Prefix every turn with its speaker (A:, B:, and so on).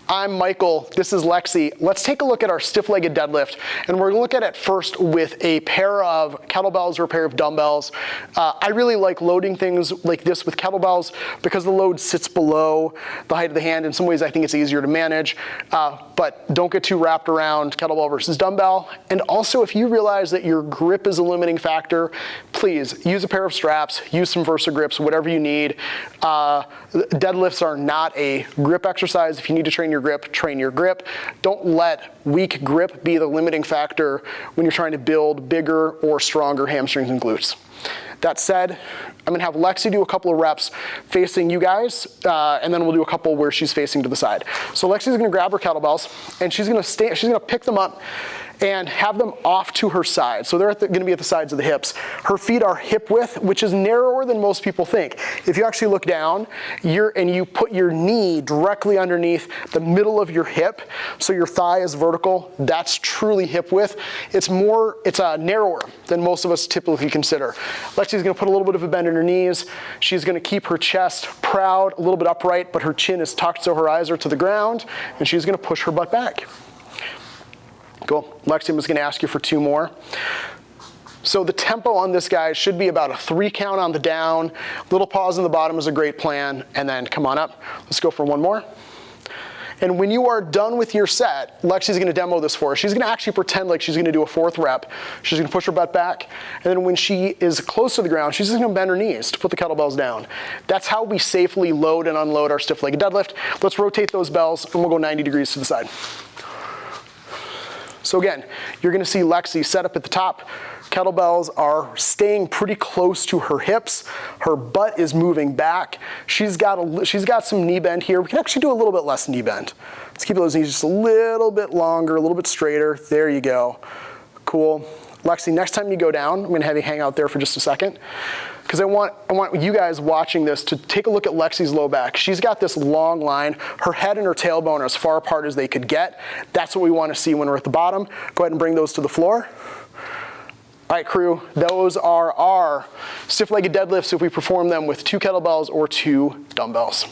A: I'm Michael, this is Lexi. Let's take a look at our stiff-legged deadlift, and we're gonna look at it first with a pair of kettlebells or a pair of dumbbells. I really like loading things like this with kettlebells because the load sits below the height of the hand. In some ways, I think it's easier to manage, but don't get too wrapped around kettlebell versus dumbbell. And also, if you realize that your grip is a limiting factor, please use a pair of straps, use some Versa grips, whatever you need. Deadlifts are not a grip exercise. If you need to train your grip, train your grip. Don't let weak grip be the limiting factor when you're trying to build bigger or stronger hamstrings and glutes. That said, I'm gonna have Lexi do a couple of reps facing you guys, and then we'll do a couple where she's facing to the side. So Lexi's gonna grab her kettlebells, and she's gonna pick them up and have them off to her side. So they're gonna be at the sides of the hips. Her feet are hip width, which is narrower than most people think. If you actually look down, and you put your knee directly underneath the middle of your hip, so your thigh is vertical, that's truly hip width. It's narrower than most of us typically consider. Lexi's gonna put a little bit of a bend in her knees. She's gonna keep her chest proud, a little bit upright, but her chin is tucked so her eyes are to the ground, and she's gonna push her butt back. Cool. Lexi, I'm just gonna ask you for 2 more. So the tempo on this guy should be about a 3 count on the down, little pause in the bottom is a great plan, and then come on up. Let's go for 1 more. And when you are done with your set, Lexi's gonna demo this for us. She's gonna actually pretend like she's gonna do a 4th rep. She's gonna push her butt back, and then when she is close to the ground, she's just gonna bend her knees to put the kettlebells down. That's how we safely load and unload our stiff-legged deadlift. Let's rotate those bells, and we'll go 90 degrees to the side. So again, you're gonna see Lexi set up at the top. Kettlebells are staying pretty close to her hips. Her butt is moving back. She's got some knee bend here. We can actually do a little bit less knee bend. Let's keep those knees just a little bit longer, a little bit straighter. There you go. Cool. Lexi, next time you go down, I'm gonna have you hang out there for just a second, because I want you guys watching this to take a look at Lexi's low back. She's got this long line. Her head and her tailbone are as far apart as they could get. That's what we want to see when we're at the bottom. Go ahead and bring those to the floor. All right, crew, those are our stiff-legged deadlifts if we perform them with 2 kettlebells or 2 dumbbells.